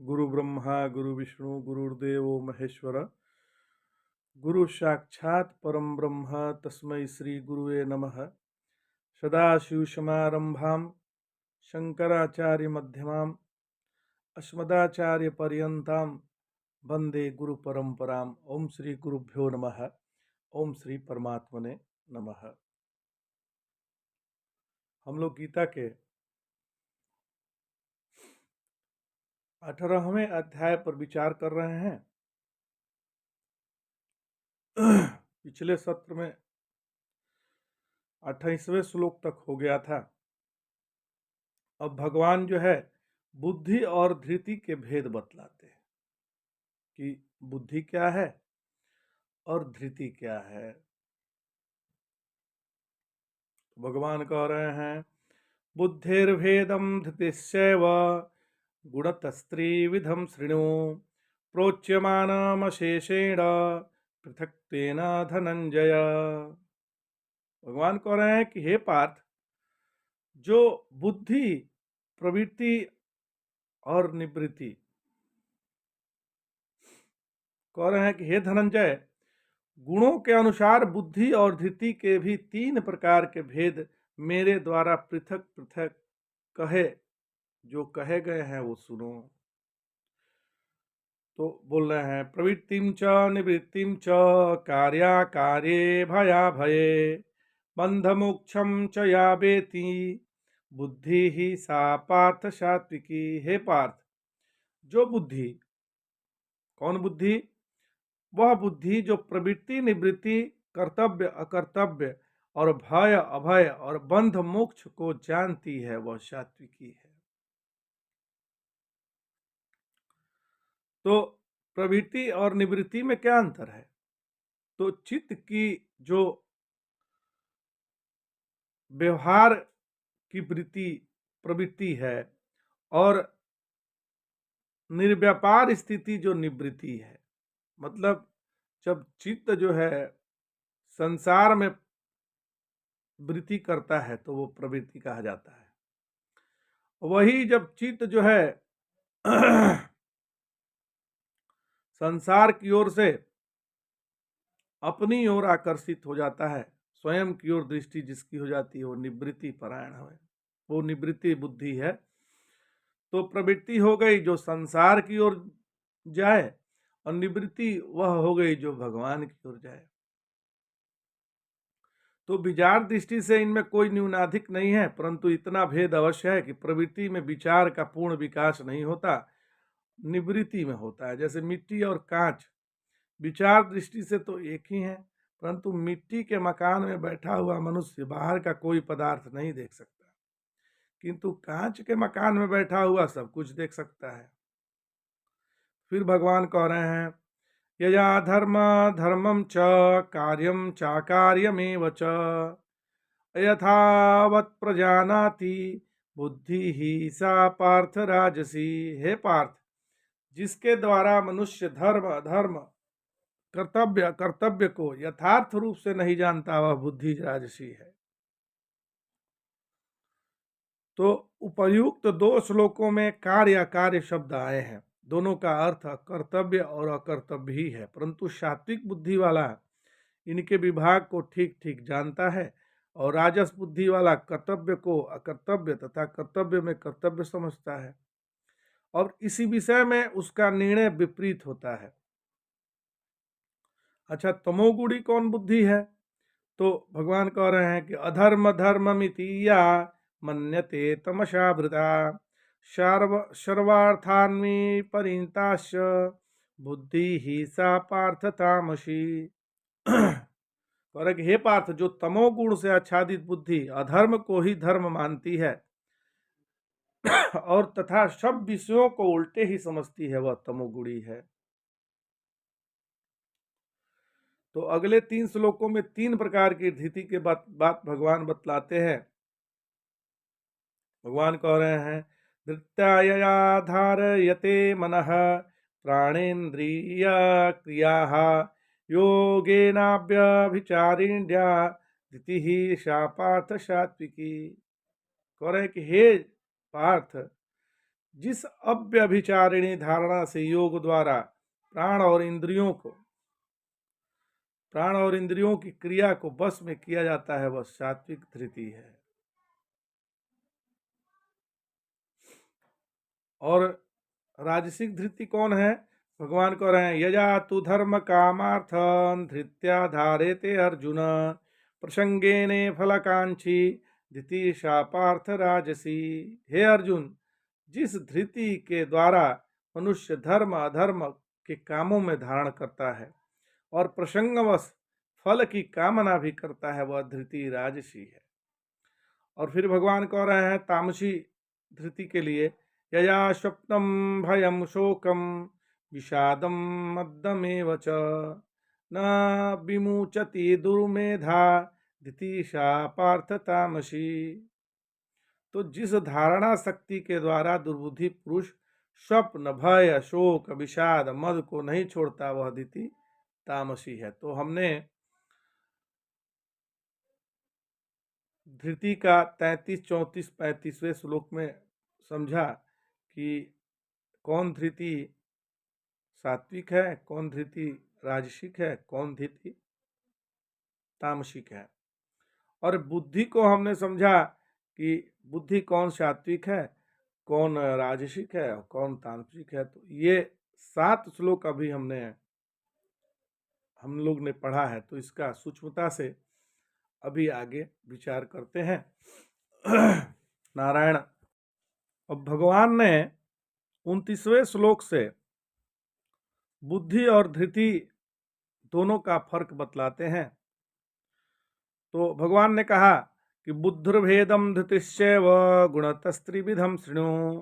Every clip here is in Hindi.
गुरु ब्रह्मा गुरु विष्णु गुरुर्देव महेश्वर गुरु साक्षात् परम ब्रह्म तस्मै श्री गुरुवे नमः। सदाशिवसमारंभां शंकराचार्य मध्यमाम् अस्मदाचार्य पर्यन्तां वंदे गुरु परंपराम्। ओम श्री गुरुभ्यो नमः। ओम श्री परमात्मने नमः। हम लोग गीता के 18वें अध्याय पर विचार कर रहे हैं। पिछले सत्र में 28वें श्लोक तक हो गया था। अब भगवान जो है बुद्धि और धृति के भेद बतलाते हैं कि बुद्धि क्या है और धृति क्या है। भगवान कह रहे हैं बुद्धिर्भेदम धृतिश्चैव गुणतस्त्रिविधम शृणु प्रोच्यमानमशेषेण पृथक् तेन धनंजय। भगवान कह रहे हैं कि हे पार्थ, जो बुद्धि प्रवृत्ति और निवृत्ति, कह रहे हैं कि हे धनंजय, गुणों के अनुसार बुद्धि और धृति के भी 3 प्रकार के भेद मेरे द्वारा पृथक पृथक कहे, जो कहे गए हैं वो सुनो। तो बोल रहे हैं प्रवृत्तिम च निवृत्तिम च कार्याकार्ये भया भये बंध मोक्षम च या वेति बुद्धि ही सा पार्थ सात्विकी। हे पार्थ, जो बुद्धि, कौन बुद्धि? वह बुद्धि जो प्रवृत्ति निवृत्ति, कर्तव्य अकर्तव्य और भय अभय और बंध मोक्ष को जानती है, वह सात्विकी है। तो प्रवृत्ति और निवृत्ति में क्या अंतर है? तो चित्त की जो व्यवहार की वृत्ति प्रवृत्ति है और निर्व्यापार स्थिति जो निवृत्ति है, मतलब जब चित्त जो है संसार में वृत्ति करता है तो वो प्रवृत्ति कहा जाता है। वही जब चित्त जो है संसार की ओर से अपनी ओर आकर्षित हो जाता है, स्वयं की ओर दृष्टि जिसकी हो जाती है, वो निवृत्ति परायण है, वो निवृत्ति बुद्धि है। तो प्रवृत्ति हो गई जो संसार की ओर जाए और निवृत्ति वह हो गई जो भगवान की ओर जाए। तो विचार दृष्टि से इनमें कोई न्यूनाधिक नहीं है, परंतु इतना भेद अवश्य है कि प्रवृत्ति में विचार का पूर्ण विकास नहीं होता, निवृत्ति में होता है। जैसे मिट्टी और कांच विचार दृष्टि से तो एक ही है, परंतु मिट्टी के मकान में बैठा हुआ मनुष्य बाहर का कोई पदार्थ नहीं देख सकता, किंतु कांच के मकान में बैठा हुआ सब कुछ देख सकता है। फिर भगवान कह रहे हैं यया धर्म धर्मम च कार्यम चाकार्यमेव च यथावत् प्रजानाति बुद्धि ही सा पार्थ राजसी। हे पार्थ, जिसके द्वारा मनुष्य धर्म अधर्म कर्तव्य कर्तव्य को यथार्थ रूप से नहीं जानता, वह बुद्धि राजसी है। तो उपर्युक्त 2 श्लोकों में कार्य अकार्य शब्द आए हैं, दोनों का अर्थ कर्तव्य और अकर्तव्य ही है, परंतु सात्विक बुद्धि वाला इनके विभाग को ठीक ठीक जानता है और राजस बुद्धि वाला कर्तव्य को अकर्तव्य तथा कर्तव्य में कर्तव्य समझता है, और इसी विषय में उसका निर्णय विपरीत होता है। अच्छा, तमोगुणी कौन बुद्धि है? तो भगवान कह रहे हैं कि अधर्म धर्ममिति या मन्यते तमसावृता सर्वार्थान्वी परिणताश्च बुद्धि ही सा पार्थ तामसी। कह रहे कि हे पार्थ, जो तमोगुण से आच्छादित बुद्धि अधर्म को ही धर्म मानती है और तथा सब विषयों को उल्टे ही समझती है, वह तमोगुणी है। तो अगले 3 श्लोकों में 3 प्रकार की धृति के बात भगवान बतलाते हैं। भगवान कह रहे हैं धृत्यायया धारयते मनः प्राणेन्द्रिय क्रियाः योगेनाभ्यभिचारिण्या धृति ही सा पार्थ सात्विकी। कह रहे कि हे पार्थ, जिस अव्यभिचारिणी धारणा से योग द्वारा प्राण और इंद्रियों की क्रिया को बस में किया जाता है, वह सात्विक धृति है। और राजसिक धृति कौन है? भगवान कह रहे हैं, यजा तु धर्म कामार्थं धृत्या धारेते अर्जुन प्रसंगेने फलकांक्षी धृति पार्थ राजसी। हे अर्जुन, जिस धृति के द्वारा मनुष्य धर्म अधर्म के कामों में धारण करता है और प्रसंगवश फल की कामना भी करता है, वह धृति राजसी है। और फिर भगवान कह रहे हैं तामसी धृति के लिए, यया स्वप्नम भयम शोकम विषादम मद्दमेव च न विमुचति दुर्मेधा धृतिशा पार्थ तामसी। तो जिस धारणा शक्ति के द्वारा दुर्बुद्धि पुरुष स्वप्न भय शोक विषाद मद को नहीं छोड़ता, वह धृति तामसी है। तो हमने धृति का 33, 34, 35वें श्लोक में समझा कि कौन धृति सात्विक है, कौन धृति राजसिक है, कौन धृति तामसिक है। और बुद्धि को हमने समझा कि बुद्धि कौन सात्विक है, कौन राजसिक है और कौन तामसिक है। तो ये 7 श्लोक अभी हम लोग ने पढ़ा है, तो इसका सूक्ष्मता से अभी आगे विचार करते हैं। नारायण। अब भगवान ने 29वें श्लोक से बुद्धि और धृति दोनों का फर्क बतलाते हैं। तो भगवान ने कहा कि बुद्धिर्भेदम धृतिश्चैव गुणतस्त्रिविधम शृणु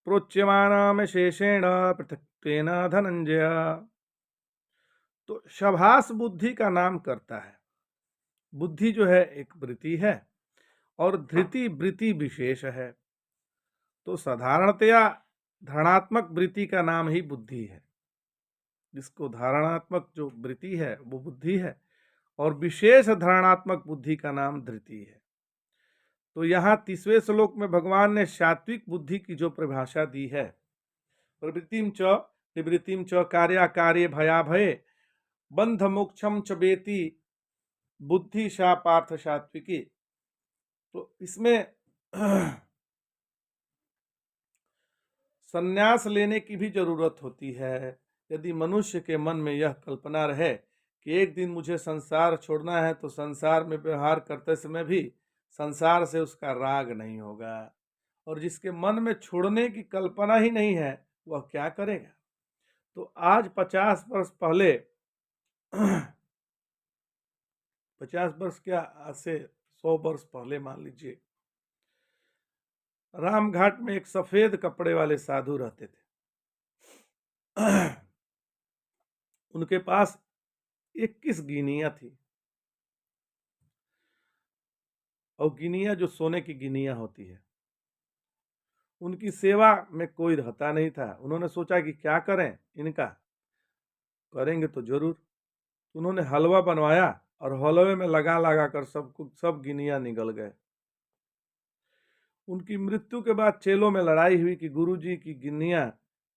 प्रोच्यमानम शेषेण पृथक्त्वेन धनंजय। तो शभास बुद्धि का नाम करता है। बुद्धि जो है एक वृत्ति है और धृति वृत्ति विशेष है। तो साधारणतया धारणात्मक वृत्ति का नाम ही बुद्धि है। जिसको धारणात्मक जो वृत्ति है वो बुद्धि है और विशेष धारणात्मक बुद्धि का नाम धृति है। तो यहाँ 30वें श्लोक में भगवान ने सात्विक बुद्धि की जो परिभाषा दी है, प्रवृत्तिम च निवृत्तिम च कार्याकार्ये भयाभये बंध मोक्षम च वेति बुद्धि सा पार्थ सात्विकी। तो इसमें संन्यास लेने की भी जरूरत होती है। यदि मनुष्य के मन में यह कल्पना रहे कि एक दिन मुझे संसार छोड़ना है, तो संसार में व्यवहार करते समय भी संसार से उसका राग नहीं होगा। और जिसके मन में छोड़ने की कल्पना ही नहीं है, वह क्या करेगा? तो आज 50 वर्ष पहले 50 वर्ष क्या, आज से 100 वर्ष पहले मान लीजिए, रामघाट में एक सफेद कपड़े वाले साधु रहते थे। उनके पास 21 गिनियां थी और गिनियां जो सोने की गिनियां होती है। उनकी सेवा में कोई रहता नहीं था। उन्होंने सोचा कि क्या करें इनका, करेंगे तो जरूर। उन्होंने हलवा बनवाया और हलवे में लगा कर सब गिनियां निगल गए। उनकी मृत्यु के बाद चेलों में लड़ाई हुई कि गुरुजी की गिनियां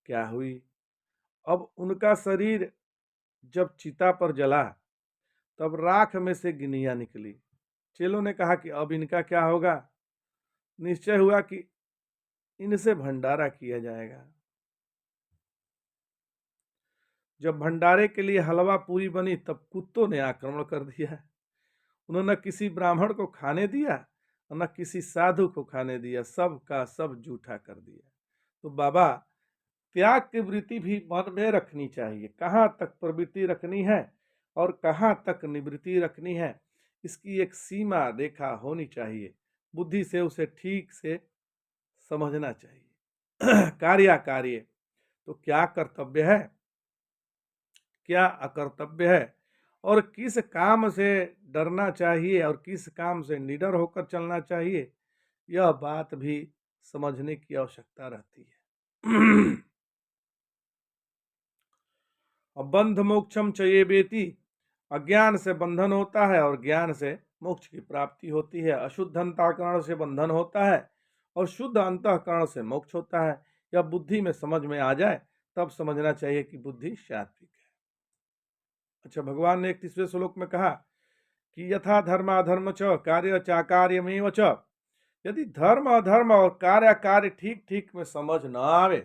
क्या हुई। अब उनका शरीर जब चिता पर जला तब राख में से गिनियां निकली। चेलों ने कहा कि अब इनका क्या होगा। निश्चय हुआ कि इनसे भंडारा किया जाएगा। जब भंडारे के लिए हलवा पूरी बनी तब कुत्तों ने आक्रमण कर दिया। उन्होंने न किसी ब्राह्मण को खाने दिया और न किसी साधु को खाने दिया, सब का सब जूठा कर दिया। तो बाबा, त्याग की वृत्ति भी मन में रखनी चाहिए। कहाँ तक प्रवृत्ति रखनी है और कहाँ तक निवृत्ति रखनी है, इसकी एक सीमा रेखा होनी चाहिए। बुद्धि से उसे ठीक से समझना चाहिए। कार्य तो क्या कर्तव्य है, क्या अकर्तव्य है और किस काम से डरना चाहिए और किस काम से निडर होकर चलना चाहिए, यह बात भी समझने की आवश्यकता रहती है। और बंध मोक्षम चये बेति, अज्ञान से बंधन होता है और ज्ञान से मोक्ष की प्राप्ति होती है। अशुद्ध अंतःकरण से बंधन होता है और शुद्ध अंतःकरण से मोक्ष होता है। या बुद्धि में समझ में आ जाए तब समझना चाहिए कि बुद्धि सात्विक है। अच्छा, भगवान ने 31वें श्लोक में कहा कि यथा धर्माधर्म च कार्य चाकार्यमेव च, यदि धर्म अधर्म और कार्य कार्य ठीक ठीक में समझ न आवे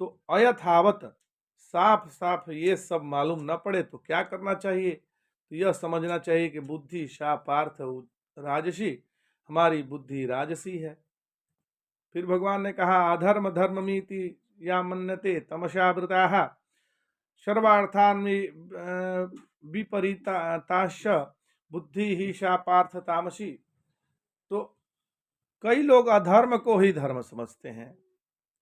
तो अयथावत साफ साफ ये सब मालूम न पड़े तो क्या करना चाहिए? तो यह समझना चाहिए कि बुद्धि शापार्थ राजसी, हमारी बुद्धि राजसी है। फिर भगवान ने कहा अधर्म धर्ममीति या मन्यते तमसावृता सर्वार्थान विपरीताश्च बुद्धि ही शापार्थ तामसी। तो कई लोग अधर्म को ही धर्म समझते हैं।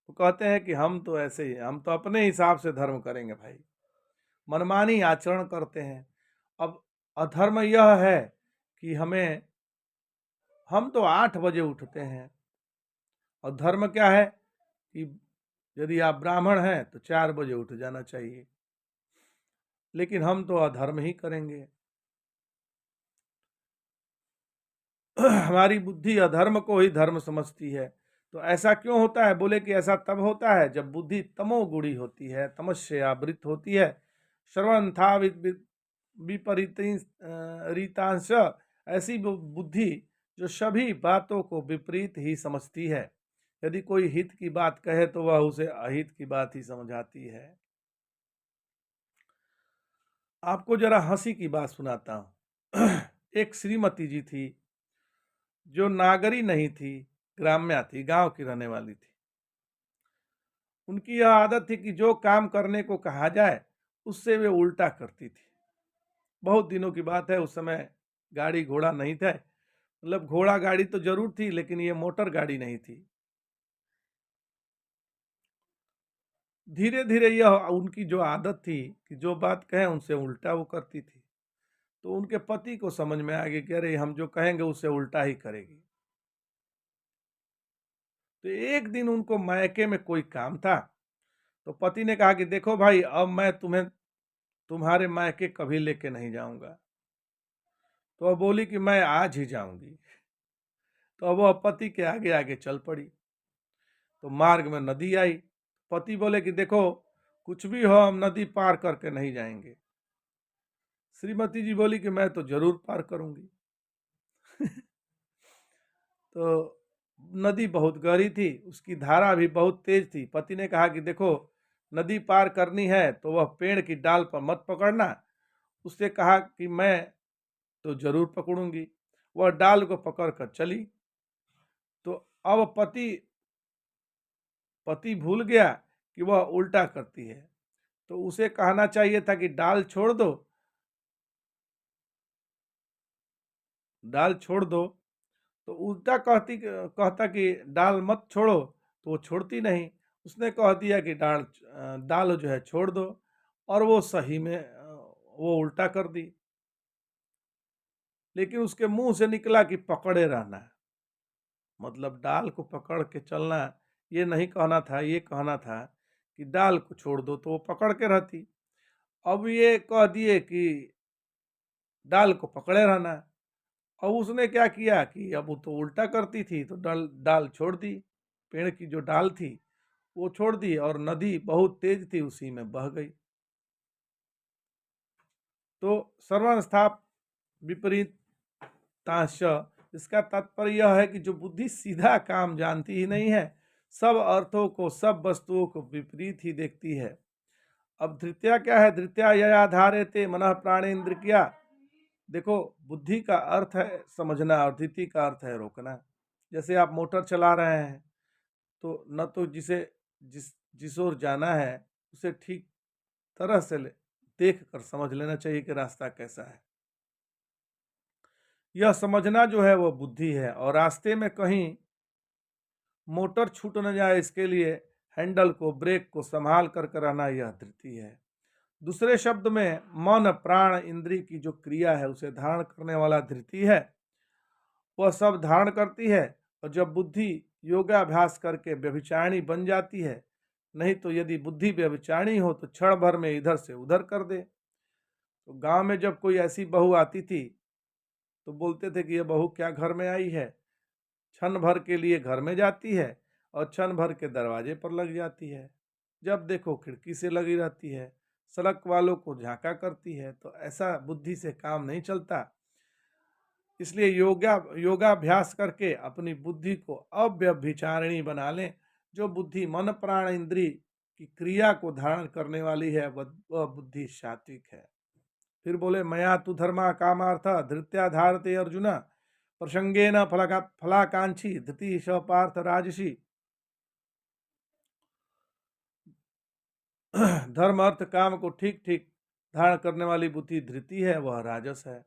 वो कहते हैं कि हम तो ऐसे ही, हम तो अपने हिसाब से धर्म करेंगे भाई, मनमानी आचरण करते हैं। अब अधर्म यह है कि हम तो 8 बजे उठते हैं, और धर्म क्या है कि यदि आप ब्राह्मण हैं तो 4 बजे उठ जाना चाहिए, लेकिन हम तो अधर्म ही करेंगे। हमारी बुद्धि अधर्म को ही धर्म समझती है। तो ऐसा क्यों होता है? बोले कि ऐसा तब होता है जब बुद्धि तमोगुणी होती है, तमस्य आवृत होती है। श्रवण था विपरीत रीतांश, ऐसी बुद्धि जो सभी बातों को विपरीत ही समझती है। यदि कोई हित की बात कहे तो वह उसे अहित की बात ही समझाती है। आपको जरा हंसी की बात सुनाता हूँ। एक श्रीमती जी थी जो नागरी नहीं थी, ग्राम्या थी, गांव की रहने वाली थी। उनकी यह आदत थी कि जो काम करने को कहा जाए उससे वे उल्टा करती थी। बहुत दिनों की बात है, उस समय गाड़ी घोड़ा नहीं था, मतलब घोड़ा गाड़ी तो जरूर थी लेकिन ये मोटर गाड़ी नहीं थी। धीरे धीरे यह उनकी जो आदत थी कि जो बात कहें उनसे उल्टा वो करती थी। तो उनके पति को समझ में आ गया कि अरे हम जो कहेंगे उससे उल्टा ही करेगी। तो एक दिन उनको मायके में कोई काम था, तो पति ने कहा कि देखो भाई, अब मैं तुम्हें तुम्हारे मायके कभी लेके नहीं जाऊंगा। तो वह बोली कि मैं आज ही जाऊंगी। तो अब वह पति के आगे आगे चल पड़ी। तो मार्ग में नदी आई। पति बोले कि देखो, कुछ भी हो हम नदी पार करके नहीं जाएंगे। श्रीमती जी बोली कि मैं तो जरूर पार करूंगी। तो नदी बहुत गहरी थी, उसकी धारा भी बहुत तेज थी। पति ने कहा कि देखो, नदी पार करनी है तो वह पेड़ की डाल पर मत पकड़ना। उससे कहा कि मैं तो जरूर पकड़ूंगी। वह डाल को पकड़ कर चली। तो अब पति भूल गया कि वह उल्टा करती है, तो उसे कहना चाहिए था कि डाल छोड़ दो, डाल छोड़ दो। तो उल्टा कहता कि डाल मत छोड़ो, तो वो छोड़ती नहीं। उसने कह दिया कि डाल जो है छोड़ दो, और वो सही में वो उल्टा कर दी। लेकिन उसके मुंह से निकला कि पकड़े रहना, मतलब डाल को पकड़ के चलना। ये नहीं कहना था, ये कहना था कि डाल को छोड़ दो, तो वो पकड़ के रहती। अब ये कह दिए कि डाल को पकड़े रहना। अब उसने क्या किया कि अब वो तो उल्टा करती थी, तो डाल डाल छोड़ दी। पेड़ की जो डाल थी वो छोड़ दी, और नदी बहुत तेज थी, उसी में बह गई। तो सर्वस्थाप विपरीत तांश, इसका तात्पर्य यह है कि जो बुद्धि सीधा काम जानती ही नहीं है, सब अर्थों को, सब वस्तुओं को विपरीत ही देखती है। अब धृत्या क्या है? धृत्या यया धारेते मनः प्राणेन्द्र किया। देखो, बुद्धि का अर्थ है समझना और धृति का अर्थ है रोकना। जैसे आप मोटर चला रहे हैं, तो न तो जिस ओर जाना है उसे ठीक तरह से देख कर समझ लेना चाहिए कि रास्ता कैसा है। यह समझना जो है वो बुद्धि है। और रास्ते में कहीं मोटर छूट न जाए, इसके लिए हैंडल को, ब्रेक को संभाल कर रहना, यह धृति है। दूसरे शब्द में मन प्राण इंद्री की जो क्रिया है उसे धारण करने वाला धृति है। वह सब धारण करती है। और जब बुद्धि योगाभ्यास करके व्यभिचारिणी बन जाती है, नहीं तो यदि बुद्धि व्यभिचारिणी हो तो क्षण भर में इधर से उधर कर दे। तो गांव में जब कोई ऐसी बहू आती थी तो बोलते थे कि ये बहू क्या घर में आई है, क्षण भर के लिए घर में जाती है और क्षण भर के दरवाजे पर लग जाती है, जब देखो खिड़की से लगी रहती है, सड़क वालों को झांका करती है। तो ऐसा बुद्धि से काम नहीं चलता। इसलिए योगाभ्यास करके अपनी बुद्धि को अव्यभिचारिणी बना लें। जो बुद्धि मन प्राण इंद्री की क्रिया को धारण करने वाली है वह बुद्धि सात्विक है। फिर बोले मया तु धर्मा कामार्थ धृत्या धारते अर्जुन प्रसंगेन फलाकांक्षी धृति स पार्थ राजसी। धर्म अर्थ काम को ठीक ठीक धारण करने वाली बुद्धि धृति है, वह राजस है।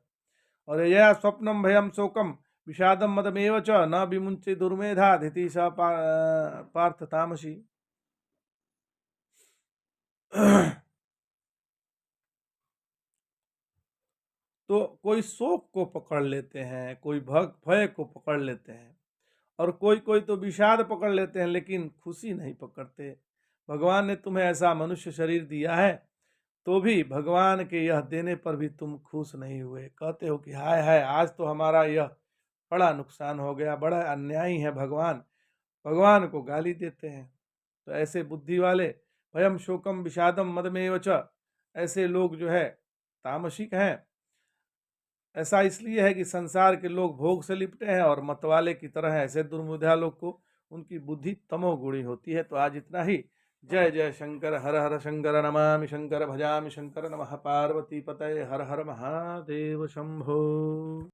और यह स्वप्नम भयम शोकम विषादम मदमेव च न विमुंचे दुर्मेधा धृति स पार्थ तामसी। तो कोई शोक को पकड़ लेते हैं, कोई भय को पकड़ लेते हैं, और कोई कोई तो विषाद पकड़ लेते हैं, लेकिन खुशी नहीं पकड़ते। भगवान ने तुम्हें ऐसा मनुष्य शरीर दिया है, तो भी भगवान के यह देने पर भी तुम खुश नहीं हुए। कहते हो कि हाय हाय, आज तो हमारा यह बड़ा नुकसान हो गया, बड़ा अन्यायी है भगवान। भगवान को गाली देते हैं। तो ऐसे बुद्धि वाले भयम शोकम विषादम मदमेव च, ऐसे लोग जो है तामसिक हैं। ऐसा इसलिए है कि संसार के लोग भोग से लिपटे हैं, और मतवाले की तरह ऐसे दुर्मुधा लोग को उनकी बुद्धि तमोगुणी होती है। तो आज इतना ही। जय जय शंकर, हर हर शंकर, नमामि शंकर, भजामि शंकर, नमः पार्वती पतये, हर हर महादेव शंभो।